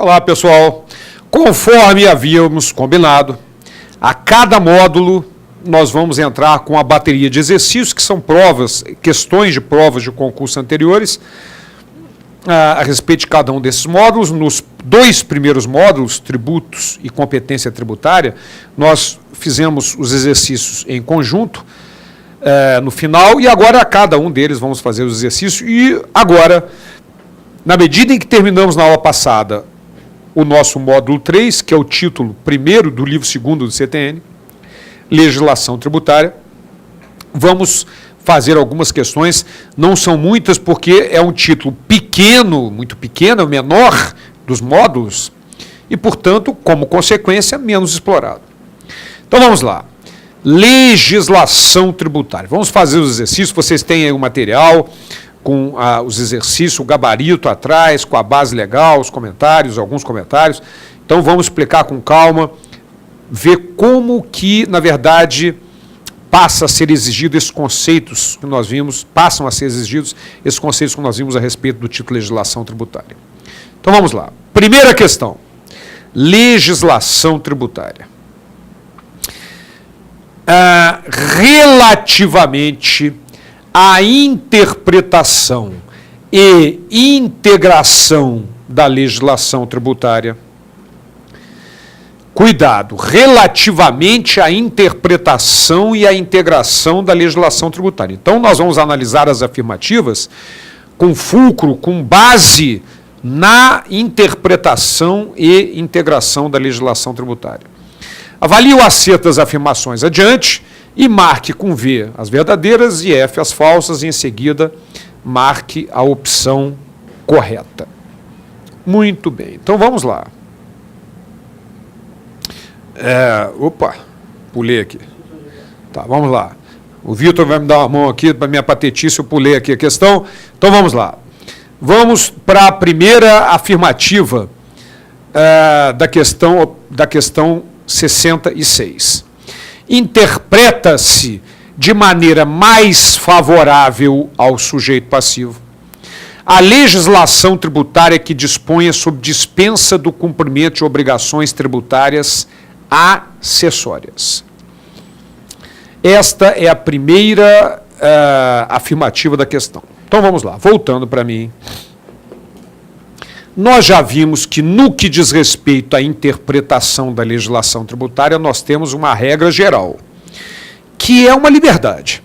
Olá, pessoal. Conforme havíamos combinado, a cada módulo nós vamos entrar com a bateria de exercícios, que são provas, questões de provas de concurso anteriores, a respeito de cada um desses módulos. Nos dois primeiros módulos, tributos e competência tributária, nós fizemos os exercícios em conjunto no final, e agora a cada um deles vamos fazer os exercícios. E agora, na medida em que terminamos na aula passada o nosso módulo 3, que é o título primeiro do livro segundo do CTN, Legislação Tributária, vamos fazer algumas questões, não são muitas, porque é um título pequeno, muito pequeno, é o menor dos módulos, e, portanto, como consequência, menos explorado. Então, vamos lá. Legislação tributária. Vamos fazer os exercícios, vocês têm aí o material com os exercícios, o gabarito atrás, com a base legal, os comentários, alguns comentários. Então, vamos explicar com calma, ver como que, na verdade, passa a ser exigido esses conceitos que nós vimos, passam a ser exigidos esses conceitos que nós vimos a respeito do título Legislação Tributária. Então, vamos lá. Primeira questão. Legislação tributária. Relativamente à interpretação e integração da legislação tributária. Cuidado, relativamente à interpretação e à integração da legislação tributária. Então, nós vamos analisar as afirmativas com fulcro, com base na interpretação e integração da legislação tributária. Avalie o acerto das afirmações adiante e marque com V as verdadeiras e F as falsas, e em seguida marque a opção correta. Muito bem, então vamos lá. Opa, pulei aqui. Tá, vamos lá. O Vitor vai me dar uma mão aqui para minha patetice, eu pulei aqui a questão. Então vamos lá. Vamos para a primeira afirmativa da questão 66. Interpreta-se de maneira mais favorável ao sujeito passivo a legislação tributária que disponha sobre dispensa do cumprimento de obrigações tributárias acessórias. Esta é a primeira afirmativa da questão. Então vamos lá, voltando para mim. Nós já vimos que, no que diz respeito à interpretação da legislação tributária, nós temos uma regra geral, que é uma liberdade.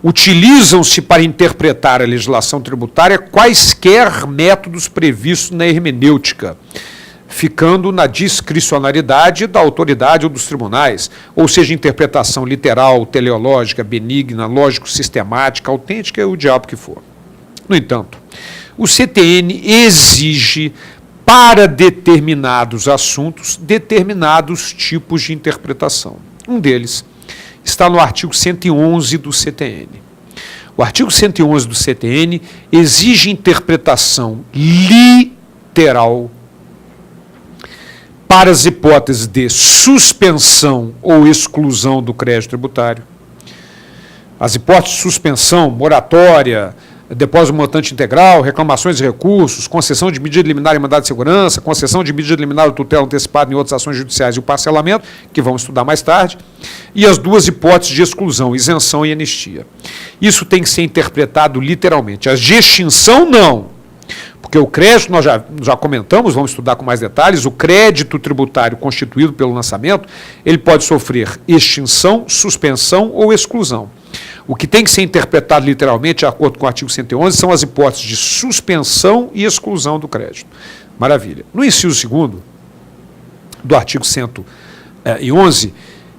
Utilizam-se para interpretar a legislação tributária quaisquer métodos previstos na hermenêutica, ficando na discricionariedade da autoridade ou dos tribunais, ou seja, interpretação literal, teleológica, benigna, lógico-sistemática, autêntica e o diabo que for. No entanto, o CTN exige para determinados assuntos determinados tipos de interpretação. Um deles está no artigo 111 do CTN. O artigo 111 do CTN exige interpretação literal para as hipóteses de suspensão ou exclusão do crédito tributário. As hipóteses de suspensão, moratória, depósito montante integral, reclamações de recursos, concessão de medida liminar e mandado de segurança, concessão de medida liminar ou tutela antecipada em outras ações judiciais e o parcelamento, que vamos estudar mais tarde, e as duas hipóteses de exclusão, isenção e anistia. Isso tem que ser interpretado literalmente. As de extinção, não. Porque o crédito, nós já comentamos, vamos estudar com mais detalhes, o crédito tributário constituído pelo lançamento, ele pode sofrer extinção, suspensão ou exclusão. O que tem que ser interpretado literalmente, de acordo com o artigo 111, são as hipóteses de suspensão e exclusão do crédito. Maravilha. No inciso 2º do artigo 111,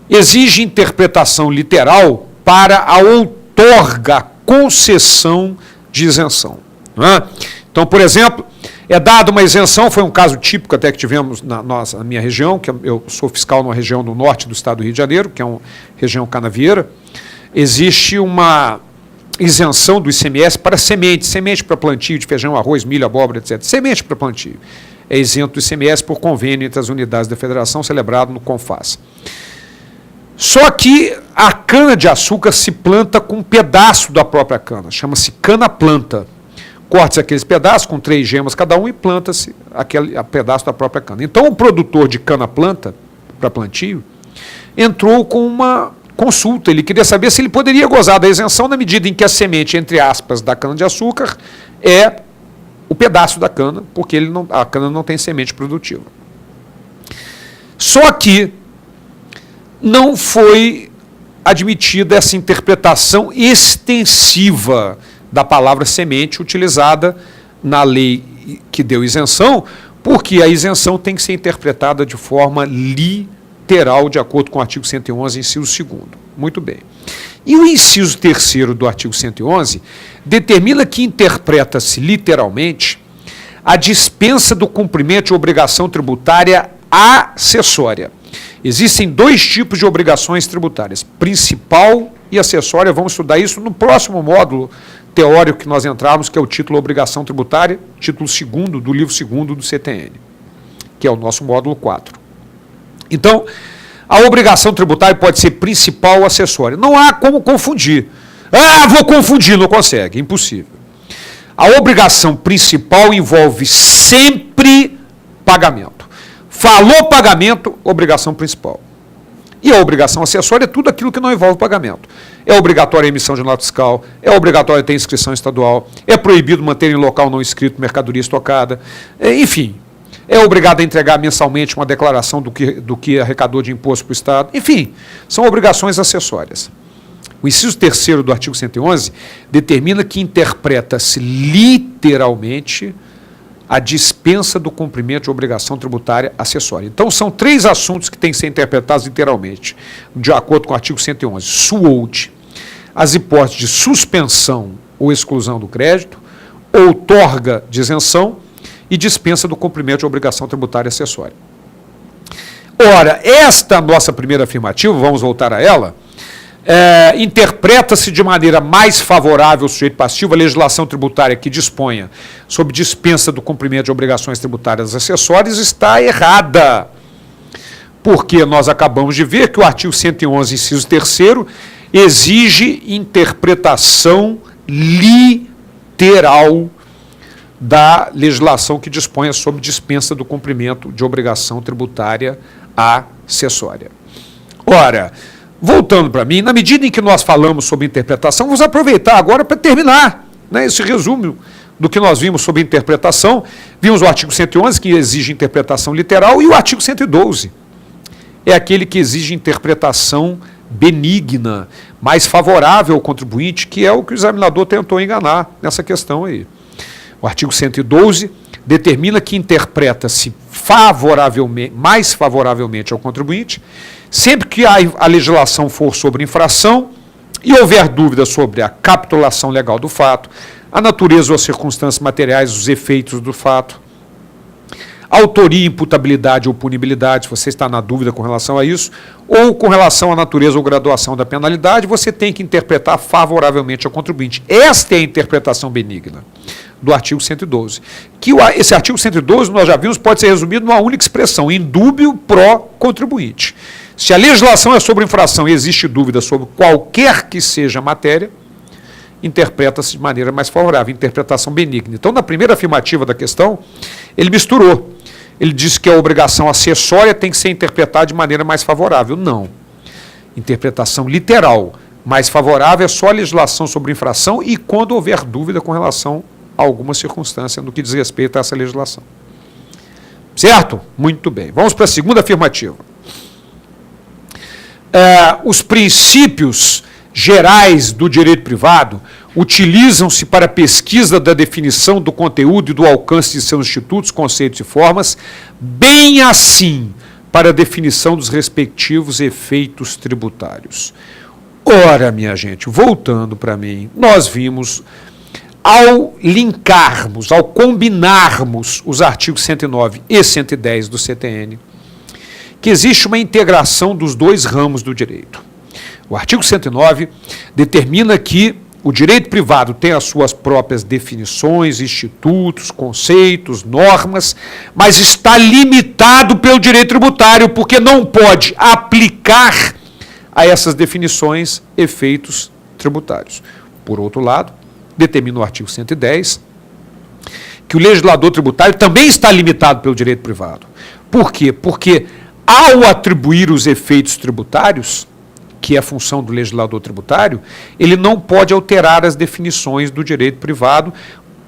exige interpretação literal para a outorga, concessão de isenção. Não é? Então, por exemplo, é dada uma isenção, foi um caso típico até que tivemos na minha região, que eu sou fiscal numa região do norte do estado do Rio de Janeiro, que é uma região canavieira. Existe uma isenção do ICMS para semente para plantio de feijão, arroz, milho, abóbora, etc. Semente para plantio. É isento do ICMS por convênio entre as unidades da federação celebrado no CONFAS. Só que a cana-de-açúcar se planta com um pedaço da própria cana, chama-se cana-planta. corta-se aqueles pedaços com 3 gemas cada um e planta-se aquele pedaço da própria cana. Então o produtor de cana-planta, para plantio, entrou com uma consulta. Ele queria saber se ele poderia gozar da isenção na medida em que a semente, entre aspas, da cana-de-açúcar é o pedaço da cana, porque a cana não tem semente produtiva. Só que não foi admitida essa interpretação extensiva da palavra semente utilizada na lei que deu isenção, porque a isenção tem que ser interpretada de forma literal, de acordo com o artigo 111, inciso 2º. Muito bem. E o inciso 3º do artigo 111 determina que interpreta-se literalmente a dispensa do cumprimento de obrigação tributária acessória. Existem 2 tipos de obrigações tributárias, principal e acessória. Vamos estudar isso no próximo módulo teórico que nós entrarmos, que é o título Obrigação Tributária, título 2º do livro 2º do CTN, que é o nosso módulo 4. Então, a obrigação tributária pode ser principal ou acessória. Não há como confundir. Vou confundir, não consegue, impossível. A obrigação principal envolve sempre pagamento. Falou pagamento, obrigação principal. E a obrigação acessória é tudo aquilo que não envolve pagamento. É obrigatória a emissão de nota fiscal, é obrigatório ter inscrição estadual, é proibido manter em local não inscrito mercadoria estocada, enfim, é obrigado a entregar mensalmente uma declaração do que arrecadou de imposto para o Estado. Enfim, são obrigações acessórias. O inciso 3º do artigo 111 determina que interpreta-se literalmente a dispensa do cumprimento de obrigação tributária acessória. Então, são 3 assuntos que têm que ser interpretados literalmente, de acordo com o artigo 111. SUOUT, as hipóteses de suspensão ou exclusão do crédito, outorga de isenção e dispensa do cumprimento de obrigação tributária acessória. Ora, esta nossa primeira afirmativa, vamos voltar a ela, interpreta-se de maneira mais favorável ao sujeito passivo a legislação tributária que disponha sobre dispensa do cumprimento de obrigações tributárias acessórias está errada, porque nós acabamos de ver que o artigo 111, inciso 3º, exige interpretação literal da legislação que disponha sobre dispensa do cumprimento de obrigação tributária acessória. Ora, voltando para mim, na medida em que nós falamos sobre interpretação, vamos aproveitar agora para terminar, né, esse resumo do que nós vimos sobre interpretação. Vimos o artigo 111, que exige interpretação literal, e o artigo 112 é aquele que exige interpretação benigna, mais favorável ao contribuinte, que é o que o examinador tentou enganar nessa questão aí. O artigo 112 determina que interpreta-se mais favoravelmente ao contribuinte, sempre que a legislação for sobre infração e houver dúvida sobre a capitulação legal do fato, a natureza ou as circunstâncias materiais, os efeitos do fato, autoria, imputabilidade ou punibilidade, se você está na dúvida com relação a isso, ou com relação à natureza ou graduação da penalidade, você tem que interpretar favoravelmente ao contribuinte. Esta é a interpretação benigna do artigo 112. Esse artigo 112, nós já vimos, pode ser resumido numa única expressão: indúbio pro contribuinte. Se a legislação é sobre infração e existe dúvida sobre qualquer que seja a matéria, interpreta-se de maneira mais favorável, interpretação benigna. Então, na primeira afirmativa da questão, ele misturou. Ele disse que a obrigação acessória tem que ser interpretada de maneira mais favorável. Não. Interpretação literal mais favorável é só a legislação sobre infração e quando houver dúvida com relação a alguma circunstância no que diz respeito a essa legislação. Certo? Muito bem. Vamos para a segunda afirmativa. Os princípios gerais do direito privado utilizam-se para a pesquisa da definição do conteúdo e do alcance de seus institutos, conceitos e formas, bem assim para a definição dos respectivos efeitos tributários. Ora, minha gente, voltando para mim, nós vimos, ao linkarmos, ao combinarmos os artigos 109 e 110 do CTN, que existe uma integração dos 2 ramos do direito. O artigo 109 determina que o direito privado tem as suas próprias definições, institutos, conceitos, normas, mas está limitado pelo direito tributário, porque não pode aplicar a essas definições efeitos tributários. Por outro lado, determina o artigo 110 que o legislador tributário também está limitado pelo direito privado. Por quê? Porque ao atribuir os efeitos tributários, que é a função do legislador tributário, ele não pode alterar as definições do direito privado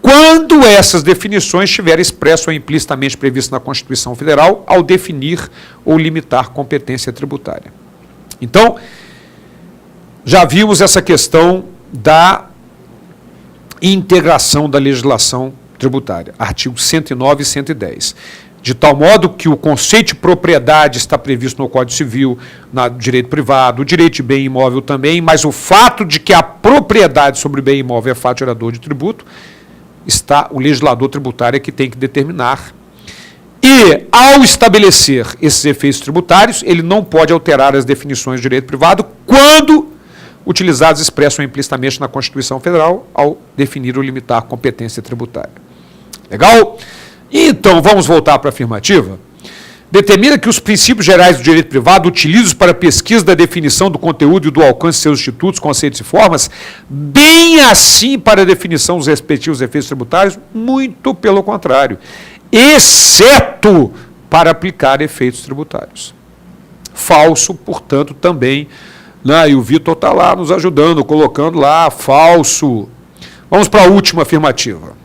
quando essas definições estiverem expressas ou implicitamente previstas na Constituição Federal ao definir ou limitar competência tributária. Então, já vimos essa questão da integração da legislação tributária, artigos 109 e 110. De tal modo que o conceito de propriedade está previsto no Código Civil, no direito privado, o direito de bem imóvel também, mas o fato de que a propriedade sobre o bem imóvel é fato gerador de tributo, está o legislador tributário que tem que determinar. E, ao estabelecer esses efeitos tributários, ele não pode alterar as definições do direito privado quando utilizados expressam implicitamente na Constituição Federal ao definir ou limitar a competência tributária. Legal? Então, vamos voltar para a afirmativa. Determina que os princípios gerais do direito privado, utilizados para a pesquisa da definição do conteúdo e do alcance de seus institutos, conceitos e formas, bem assim para a definição dos respectivos efeitos tributários, muito pelo contrário, exceto para aplicar efeitos tributários. Falso, portanto, também, né? E o Vitor está lá nos ajudando, colocando lá, falso. Vamos para a última afirmativa.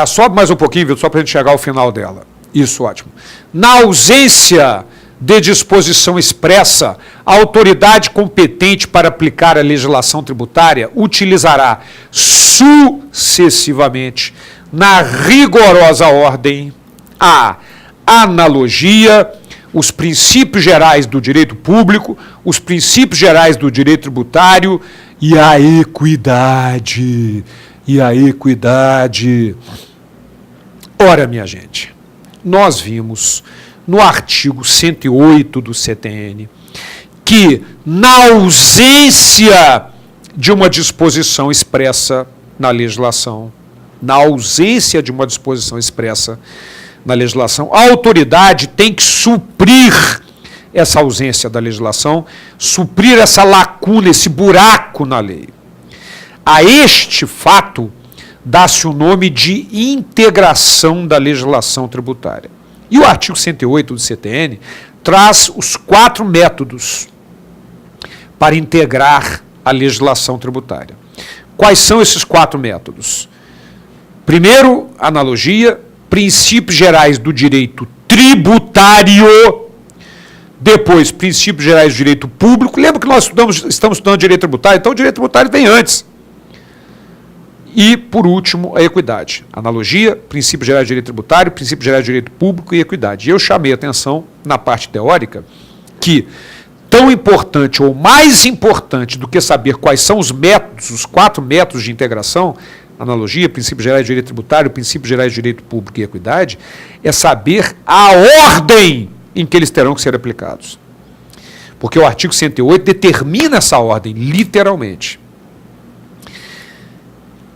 Sobe mais um pouquinho, Vitor, só para a gente chegar ao final dela. Isso, ótimo. Na ausência de disposição expressa, a autoridade competente para aplicar a legislação tributária utilizará sucessivamente, na rigorosa ordem, a analogia, os princípios gerais do direito público, os princípios gerais do direito tributário e a equidade. Ora, minha gente, nós vimos no artigo 108 do CTN que, na ausência de uma disposição expressa na legislação, a autoridade tem que suprir essa ausência da legislação, suprir essa lacuna, esse buraco na lei. A este fato dá-se o nome de integração da legislação tributária. E o artigo 108 do CTN traz os 4 métodos para integrar a legislação tributária. Quais são esses 4 métodos? Primeiro, analogia, princípios gerais do direito tributário. Depois, princípios gerais do direito público. Lembra que nós estamos estudando direito tributário? Então, o direito tributário vem antes. E, por último, a equidade. Analogia, princípios gerais de direito tributário, princípios gerais de direito público e equidade. E eu chamei a atenção, na parte teórica, que tão importante ou mais importante do que saber quais são os métodos, os 4 métodos de integração, analogia, princípios gerais de direito tributário, princípios gerais de direito público e equidade, é saber a ordem em que eles terão que ser aplicados. Porque o artigo 108 determina essa ordem, literalmente.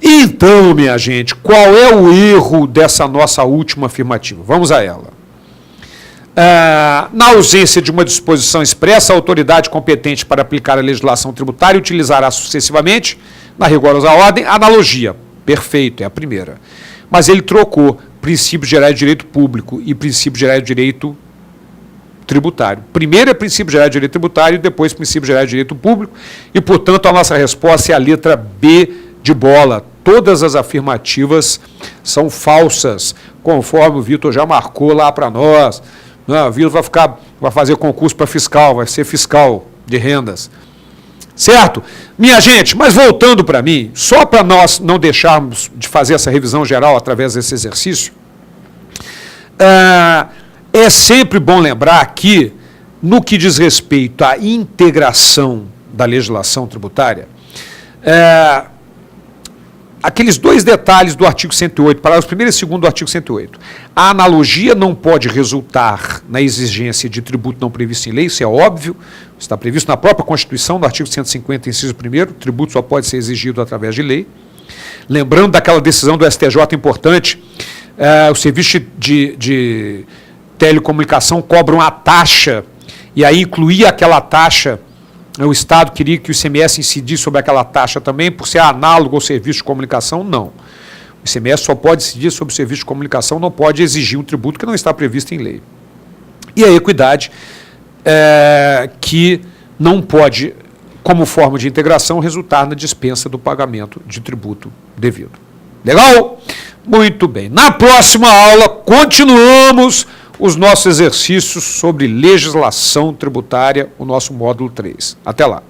Então, minha gente, qual é o erro dessa nossa última afirmativa? Vamos a ela. Na ausência de uma disposição expressa, a autoridade competente para aplicar a legislação tributária utilizará sucessivamente, na rigorosa ordem, analogia. Perfeito, é a primeira. Mas ele trocou princípios gerais de direito público e princípios gerais de direito tributário. Primeiro é princípio geral de direito tributário, depois princípio geral de direito público, e, portanto, a nossa resposta é a letra B de bola. Todas as afirmativas são falsas, conforme o Vitor já marcou lá para nós. Não, o Vitor vai fazer concurso para fiscal, vai ser fiscal de rendas. Certo? Minha gente, mas voltando para mim, só para nós não deixarmos de fazer essa revisão geral através desse exercício, é sempre bom lembrar que, no que diz respeito à integração da legislação tributária, aqueles 2 detalhes do artigo 108, parágrafos 1º e 2º do artigo 108. A analogia não pode resultar na exigência de tributo não previsto em lei, isso é óbvio, está previsto na própria Constituição, no artigo 150, inciso 1º, tributo só pode ser exigido através de lei. Lembrando daquela decisão do STJ importante, o serviço de telecomunicação cobra uma taxa, e aí incluía aquela taxa. O Estado queria que o ICMS incidisse sobre aquela taxa também, por ser análogo ao serviço de comunicação? Não. ICMS só pode incidir sobre serviço de comunicação, não pode exigir um tributo que não está previsto em lei. E a equidade, que não pode, como forma de integração, resultar na dispensa do pagamento de tributo devido. Legal? Muito bem. Na próxima aula, continuamos os nossos exercícios sobre legislação tributária, o nosso módulo 3. Até lá.